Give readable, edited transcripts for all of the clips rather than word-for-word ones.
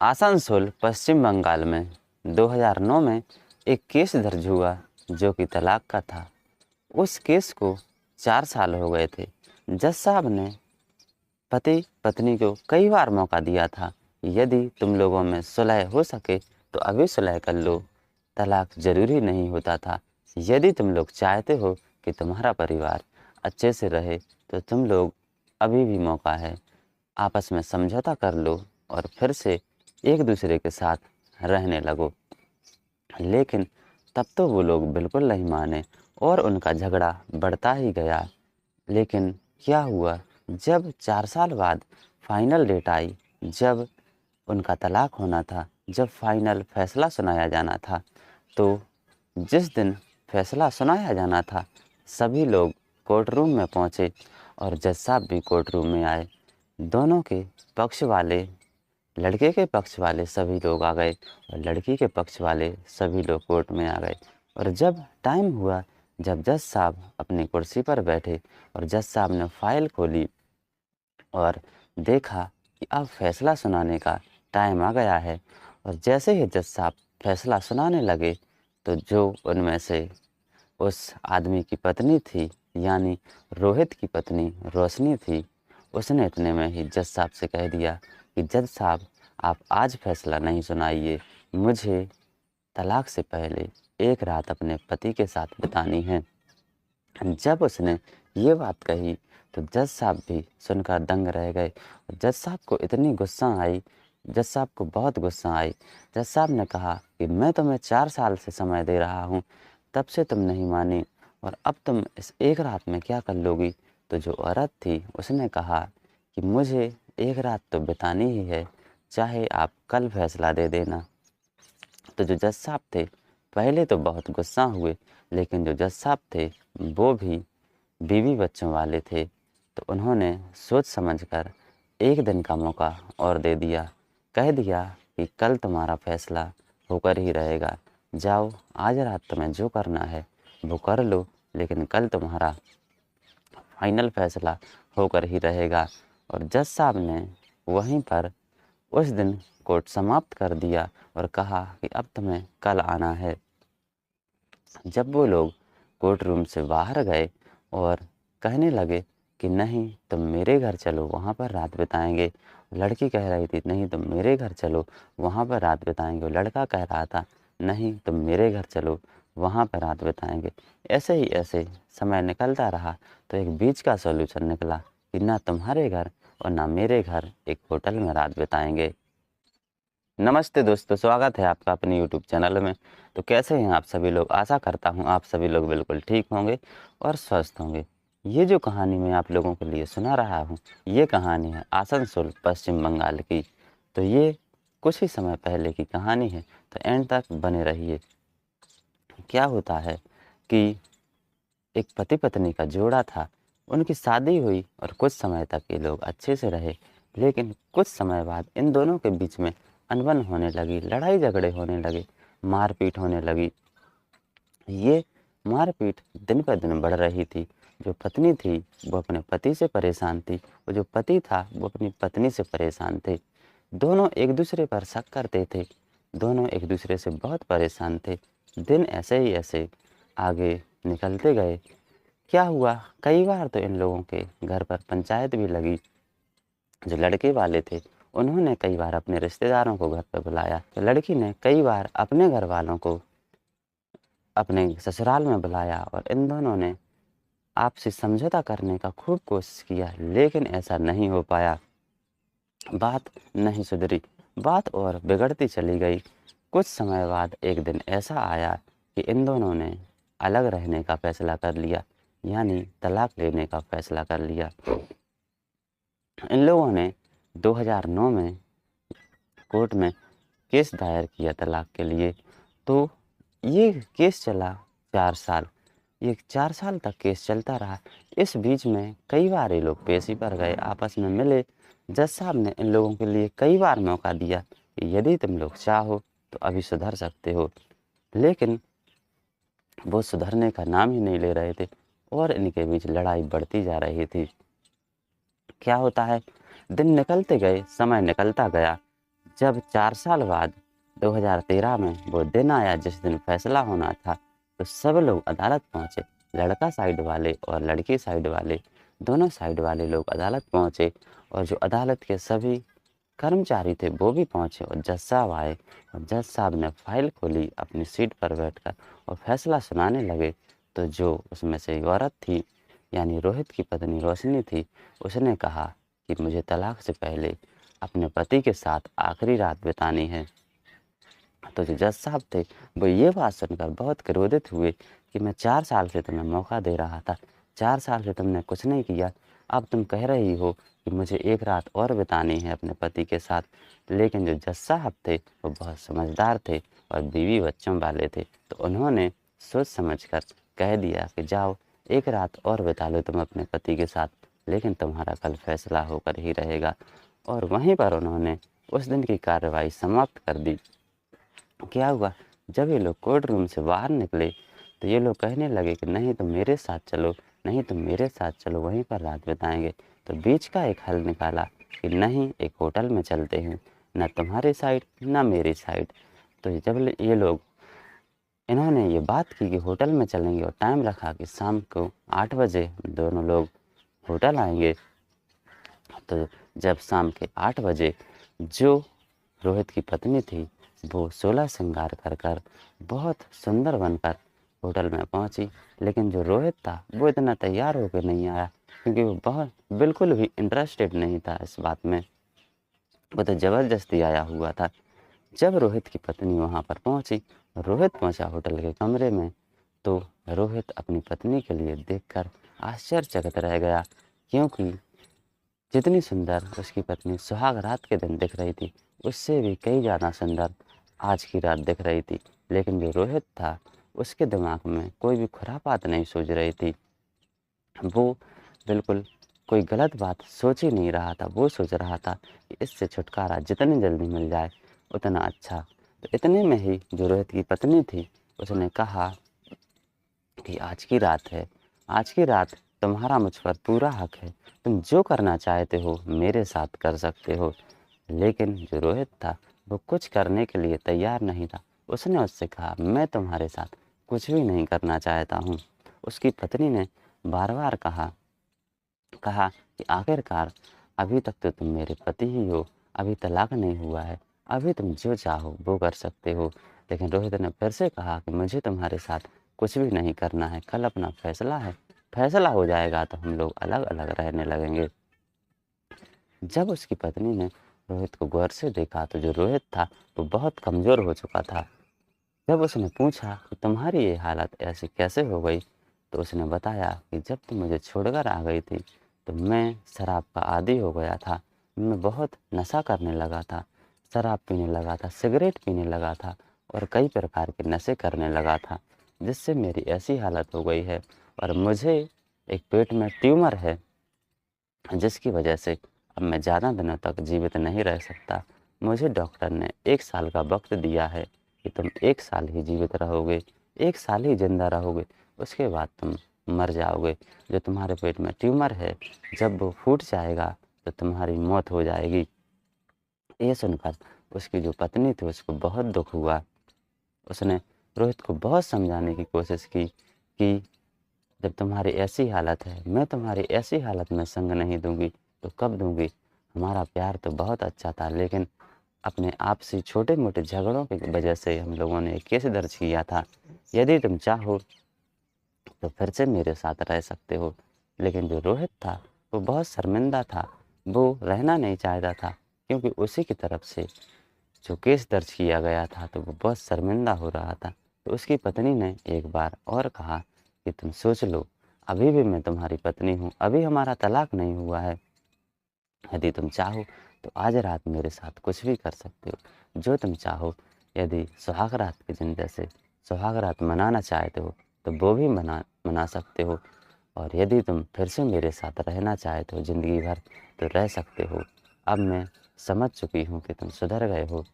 आसनसोल पश्चिम बंगाल में 2009 में एक केस दर्ज हुआ जो कि तलाक का था। उस केस को 4 साल हो गए थे। जज साहब ने पति पत्नी को कई बार मौका दिया था, यदि तुम लोगों में सुलह हो सके तो अभी सुलह कर लो, तलाक ज़रूरी नहीं होता था। यदि तुम लोग चाहते हो कि तुम्हारा परिवार अच्छे से रहे तो तुम लोग अभी भी मौका है, आपस में समझौता कर लो और फिर से एक दूसरे के साथ रहने लगो। लेकिन तब तो वो लोग बिल्कुल नहीं माने और उनका झगड़ा बढ़ता ही गया। लेकिन क्या हुआ, जब 4 साल बाद फाइनल डेट आई, जब उनका तलाक होना था, जब फाइनल फैसला सुनाया जाना था, तो जिस दिन फैसला सुनाया जाना था सभी लोग कोर्ट रूम में पहुँचे और जज साहब भी कोर्ट रूम में आए। दोनों के पक्ष वाले, लड़के के पक्ष वाले सभी लोग आ गए और लड़की के पक्ष वाले सभी लोग कोर्ट में आ गए। और जब टाइम हुआ, जब जज साहब अपनी कुर्सी पर बैठे और जज साहब ने फाइल खोली और देखा कि अब फैसला सुनाने का टाइम आ गया है, और जैसे ही जज साहब फैसला सुनाने लगे तो जो उनमें से उस आदमी की पत्नी थी, यानी रोहित की पत्नी रोशनी थी, उसने इतने में ही जज साहब से कह दिया कि जज साहब, आप आज फैसला नहीं सुनाइए, मुझे तलाक से पहले एक रात अपने पति के साथ बितानी है। जब उसने ये बात कही तो जज साहब भी सुनकर दंग रह गए। जज साहब को इतनी गुस्सा आई, जज साहब को बहुत गुस्सा आई। जज साहब ने कहा कि मैं तुम्हें 4 साल से समय दे रहा हूँ, तब से तुम नहीं मानी और अब तुम इस एक रात में क्या कर लोगी। तो जो औरत थी उसने कहा कि मुझे एक रात तो बितानी ही है, चाहे आप कल फैसला दे देना। तो जो जज साहब थे पहले तो बहुत गुस्सा हुए, लेकिन जो जज साहब थे वो भी बीवी बच्चों वाले थे, तो उन्होंने सोच समझकर एक दिन का मौका और दे दिया। कह दिया कि कल तुम्हारा फैसला होकर ही रहेगा, जाओ आज रात तुम्हें जो करना है वो कर लो, लेकिन कल तुम्हारा फाइनल फैसला होकर ही रहेगा। और जज साहब ने वहीं पर उस दिन कोर्ट समाप्त कर दिया और कहा कि अब तुम्हें कल आना है। जब वो लोग कोर्ट रूम से बाहर गए और कहने लगे कि नहीं तुम मेरे घर चलो, वहाँ पर रात बिताएंगे, लड़की कह रही थी नहीं तुम मेरे घर चलो, वहाँ पर रात बिताएंगे, लड़का कह रहा था नहीं तुम मेरे घर चलो, वहाँ पर रात बिताएंगे। ऐसे ही ऐसे समय निकलता रहा तो एक बीच का सॉल्यूशन निकला कि ना तुम्हारे घर और ना मेरे घर, एक होटल में रात बिताएंगे। नमस्ते दोस्तों, स्वागत है आपका अपने यूट्यूब चैनल में। तो कैसे हैं आप सभी लोग? आशा करता हूं आप सभी लोग बिल्कुल ठीक होंगे और स्वस्थ होंगे। ये जो कहानी मैं आप लोगों के लिए सुना रहा हूं, ये कहानी है आसनसोल पश्चिम बंगाल की। तो ये कुछ ही समय पहले की कहानी है, तो एंड तक बने रहिए। क्या होता है कि एक पति पत्नी का जोड़ा था, उनकी शादी हुई और कुछ समय तक ये लोग अच्छे से रहे, लेकिन कुछ समय बाद इन दोनों के बीच में अनबन होने लगी, लड़ाई झगड़े होने लगे, मारपीट होने लगी। ये मारपीट दिन पर दिन बढ़ रही थी। जो पत्नी थी वो अपने पति से परेशान थी, और जो पति था वो अपनी पत्नी से परेशान थे। दोनों एक दूसरे पर शक करते थे, दोनों एक दूसरे से बहुत परेशान थे। दिन ऐसे ही ऐसे आगे निकलते गए। क्या हुआ, कई बार तो इन लोगों के घर पर पंचायत भी लगी। जो लड़के वाले थे उन्होंने कई बार अपने रिश्तेदारों को घर पर बुलाया, तो लड़की ने कई बार अपने घर वालों को अपने ससुराल में बुलाया, और इन दोनों ने आपसी समझौता करने का खूब कोशिश किया, लेकिन ऐसा नहीं हो पाया। बात नहीं सुधरी, बात और बिगड़ती चली गई। कुछ समय बाद एक दिन ऐसा आया कि इन दोनों ने अलग रहने का फैसला कर लिया, यानी तलाक लेने का फैसला कर लिया। इन लोगों ने 2009 में कोर्ट में केस दायर किया तलाक के लिए। तो ये केस चला 4 साल। ये 4 साल तक केस चलता रहा। इस बीच में कई बार ये लोग पेशी पर गए, आपस में मिले। जज साहब ने इन लोगों के लिए कई बार मौका दिया कि यदि तुम लोग चाहो तो अभी सुधर सकते हो, लेकिन वो सुधरने का नाम ही नहीं ले रहे थे और इनके बीच लड़ाई बढ़ती जा रही थी। क्या होता है, दिन निकलते गए, समय निकलता गया। जब 4 साल बाद 2013 में वो दिन आया जिस दिन फैसला होना था, तो सब लोग अदालत पहुँचे। लड़का साइड वाले और लड़की साइड वाले, दोनों साइड वाले लोग अदालत पहुँचे और जो अदालत के सभी कर्मचारी थे वो भी पहुँचे और जज साहब आए और जज साहब ने फाइल खोली अपनी सीट पर बैठकर और फैसला सुनाने लगे। तो जो उसमें से एक औरत थी, यानी रोहित की पत्नी रोशनी थी, उसने कहा कि मुझे तलाक से पहले अपने पति के साथ आखिरी रात बितानी है। तो जो जज साहब थे वो ये बात सुनकर बहुत क्रोधित हुए कि मैं 4 साल से तुम्हें मौका दे रहा था, 4 साल से तुमने कुछ नहीं किया, अब तुम कह रही हो कि मुझे एक रात और बितानी है अपने पति के साथ। लेकिन जो जज साहब थे वो बहुत समझदार थे और बीवी बच्चों वाले थे, तो उन्होंने सोच समझकर कह दिया कि जाओ एक रात और बिता लो तुम अपने पति के साथ, लेकिन तुम्हारा कल फैसला होकर ही रहेगा। और वहीं पर उन्होंने उस दिन की कार्रवाई समाप्त कर दी। क्या हुआ, जब ये लोग कोर्ट रूम से बाहर निकले तो ये लोग कहने लगे कि नहीं तुम मेरे साथ चलो, नहीं तुम मेरे साथ चलो, वहीं पर रात बिताएंगे। तो बीच का एक हल निकाला कि नहीं, एक होटल में चलते हैं, ना तुम्हारी साइड ना मेरी साइड। तो जब ये लोग इन्होंने ये बात की कि होटल में चलेंगे और टाइम रखा कि शाम को 8 बजे दोनों लोग होटल आएंगे। तो जब शाम के 8 बजे जो रोहित की पत्नी थी वो 16 श्रृंगार कर कर बहुत सुंदर बनकर होटल में पहुंची, लेकिन जो रोहित था वो इतना तैयार होकर नहीं आया क्योंकि वो बहुत बिल्कुल भी इंटरेस्टेड नहीं था इस बात में, वो तो ज़बरदस्ती आया हुआ था। जब रोहित की पत्नी वहां पर पहुंची, रोहित पहुंचा होटल के कमरे में, तो रोहित अपनी पत्नी के लिए देखकर आश्चर्यचकित रह गया, क्योंकि जितनी सुंदर उसकी पत्नी सुहाग रात के दिन दिख रही थी, उससे भी कई ज़्यादा सुंदर आज की रात दिख रही थी। लेकिन जो रोहित था उसके दिमाग में कोई भी खुरापात नहीं सोच रही थी, वो बिल्कुल कोई गलत बात सोच ही नहीं रहा था। वो सोच रहा था कि इससे छुटकारा जितनी जल्दी मिल जाए उतना अच्छा। तो इतने में ही जो रोहित की पत्नी थी उसने कहा कि आज की रात है, आज की रात तुम्हारा मुझ पर पूरा हक है, तुम जो करना चाहते हो मेरे साथ कर सकते हो। लेकिन जो रोहित था वो कुछ करने के लिए तैयार नहीं था। उसने उससे कहा मैं तुम्हारे साथ कुछ भी नहीं करना चाहता हूँ। उसकी पत्नी ने बार बार कहा कहा कि आखिरकार अभी तक तो तुम मेरे पति ही हो, अभी तलाक नहीं हुआ है, अभी तुम जो चाहो वो कर सकते हो। लेकिन रोहित ने फिर से कहा कि मुझे तुम्हारे साथ कुछ भी नहीं करना है, कल अपना फैसला है, फैसला हो जाएगा तो हम लोग अलग अलग रहने लगेंगे। जब उसकी पत्नी ने रोहित को गौर से देखा तो जो रोहित था वो बहुत कमज़ोर हो चुका था। जब उसने पूछा कि तुम्हारी ये हालत ऐसी कैसे हो गई, तो उसने बताया कि जब तुम मुझे छोड़कर आ गई थी तो मैं शराब का आदी हो गया था, मैं बहुत नशा करने लगा था, शराब पीने लगा था, सिगरेट पीने लगा था और कई प्रकार के नशे करने लगा था, जिससे मेरी ऐसी हालत हो गई है। और मुझे एक पेट में ट्यूमर है जिसकी वजह से अब मैं ज़्यादा दिनों तक जीवित नहीं रह सकता। मुझे डॉक्टर ने 1 साल का वक़्त दिया है कि तुम 1 साल ही जीवित रहोगे, 1 साल ही ज़िंदा रहोगे, उसके बाद तुम मर जाओगे। जो तुम्हारे पेट में ट्यूमर है, जब वो फूट जाएगा तो तुम्हारी मौत हो जाएगी। ये सुनकर उसकी जो पत्नी थी उसको बहुत दुःख हुआ। उसने रोहित को बहुत समझाने की कोशिश की कि जब तुम्हारी ऐसी हालत है, मैं तुम्हारी ऐसी हालत में संग नहीं दूँगी, तो कब दूँगी? हमारा प्यार तो बहुत अच्छा था, लेकिन अपने आपसी छोटे-मोटे झगड़ों की वजह से हम लोगों ने केस दर्ज किया था। यदि तुम चाहो तो फिर से मेरे साथ रह सकते हो। लेकिन जो रोहित था, वो बहुत शर्मिंदा था, वो रहना नहीं चाहता था, क्योंकि उसी की तरफ से जो केस दर्ज किया गया था, तो वो बहुत शर्मिंदा हो रहा था। तो उसकी पत्नी ने एक बार और कहा कि तुम सोच लो, अभी भी मैं तुम्हारी पत्नी हूँ, अभी हमारा तलाक नहीं हुआ है। यदि तुम चाहो तो आज रात मेरे साथ कुछ भी कर सकते हो, जो तुम चाहो। यदि सुहाग रात के दिन जैसे सुहाग रात मनाना चाहते हो तो वो भी मना सकते हो। और यदि तुम फिर से मेरे साथ रहना चाहते हो ज़िंदगी भर तो रह सकते हो। अब मैं समझ चुकी हूँ कि तुम सुधर गए हो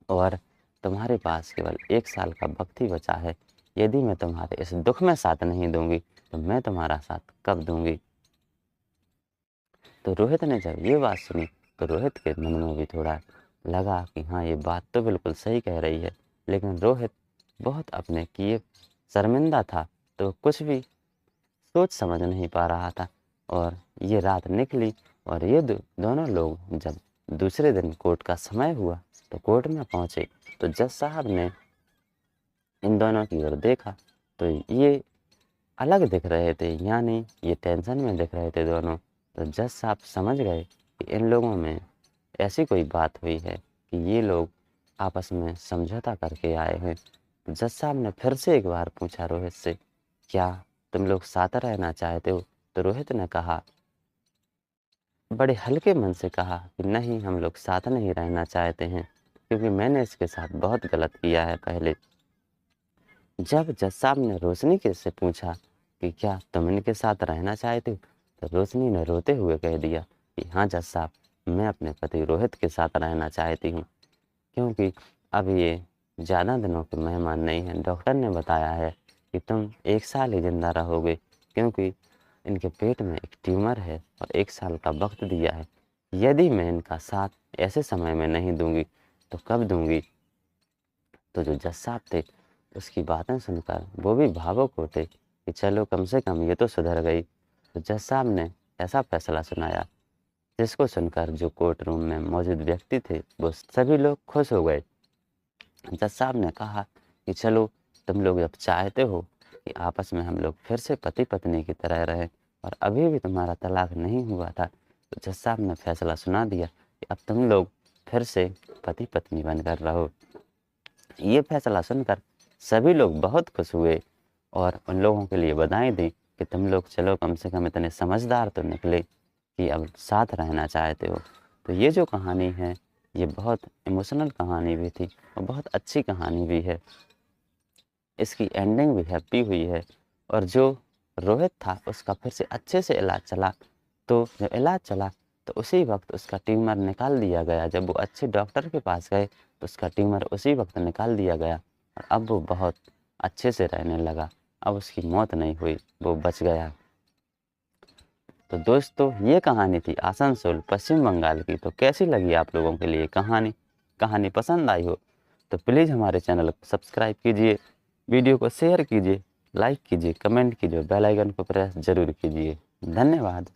और तुम्हारे पास केवल 1 साल का वक़्त ही बचा है। यदि मैं तुम्हारे इस दुःख में साथ नहीं दूँगी, तो मैं तुम्हारा साथ कब दूँगी? तो रोहित ने जब ये बात सुनी, तो रोहित के मन में भी थोड़ा लगा कि हाँ, ये बात तो बिल्कुल सही कह रही है। लेकिन रोहित बहुत अपने किए शर्मिंदा था, तो कुछ भी सोच समझ नहीं पा रहा था। और ये रात निकली और ये दोनों लोग जब दूसरे दिन कोर्ट का समय हुआ तो कोर्ट में पहुँचे, तो जज साहब ने इन दोनों की ओर देखा तो ये अलग दिख रहे थे, यानी ये टेंशन में दिख रहे थे दोनों। तो जज साहब समझ गए कि इन लोगों में ऐसी कोई बात हुई है कि ये लोग आपस में समझौता करके आए हैं। तो जज साहब ने फिर से एक बार पूछा रोहित से, क्या तुम लोग साथ रहना चाहते हो? तो रोहित ने कहा, बड़े हल्के मन से कहा कि नहीं, हम लोग साथ नहीं रहना चाहते हैं, क्योंकि मैंने इसके साथ बहुत गलत किया है पहले। जब जज साहब ने रोशनी के से पूछा कि क्या तुम इनके साथ रहना चाहते हो, तो रोशनी ने रोते हुए कह दिया कि हाँ जज साहब, मैं अपने पति रोहित के साथ रहना चाहती हूँ, क्योंकि अब ये ज़्यादा दिनों के मेहमान नहीं हैं। डॉक्टर ने बताया है कि तुम 1 साल ही ज़िंदा रहोगे, क्योंकि इनके पेट में एक ट्यूमर है और 1 साल का वक्त दिया है। यदि मैं इनका साथ ऐसे समय में नहीं दूंगी तो कब दूंगी? तो जो जज साहब थे, उसकी बातें सुनकर वो भी भावुक होते कि चलो कम से कम ये तो सुधर गई। तो जज साहब ने ऐसा फैसला सुनाया जिसको सुनकर जो कोर्ट रूम में मौजूद व्यक्ति थे वो सभी लोग खुश हो गए। जज साहब ने कहा कि चलो, तुम लोग जब चाहते हो कि आपस में हम लोग फिर से पति पत्नी की तरह रहें और अभी भी तुम्हारा तलाक नहीं हुआ था, तो जज साहब ने फैसला सुना दिया कि अब तुम लोग फिर से पति पत्नी बनकर रहो। ये फैसला सुनकर सभी लोग बहुत खुश हुए और उन लोगों के लिए बधाई दी कि तुम लोग चलो कम से कम इतने समझदार तो निकले कि अब साथ रहना चाहते हो। तो ये जो कहानी है, ये बहुत इमोशनल कहानी भी थी और बहुत अच्छी कहानी भी है। इसकी एंडिंग भी हैप्पी हुई है और जो रोहित था उसका फिर से अच्छे से इलाज चला। तो जब इलाज चला तो उसी वक्त उसका ट्यूमर निकाल दिया गया। जब वो अच्छे डॉक्टर के पास गए तो उसका ट्यूमर उसी वक्त निकाल दिया गया और अब वो बहुत अच्छे से रहने लगा। अब उसकी मौत नहीं हुई, वो बच गया। तो दोस्तों, ये कहानी थी आसनसोल पश्चिम बंगाल की। तो कैसी लगी आप लोगों के लिए कहानी? कहानी पसंद आई हो तो प्लीज़ हमारे चैनल को सब्सक्राइब कीजिए, वीडियो को शेयर कीजिए, लाइक कीजिए, कमेंट कीजिए, बेल आइकन को प्रेस ज़रूर कीजिए। धन्यवाद।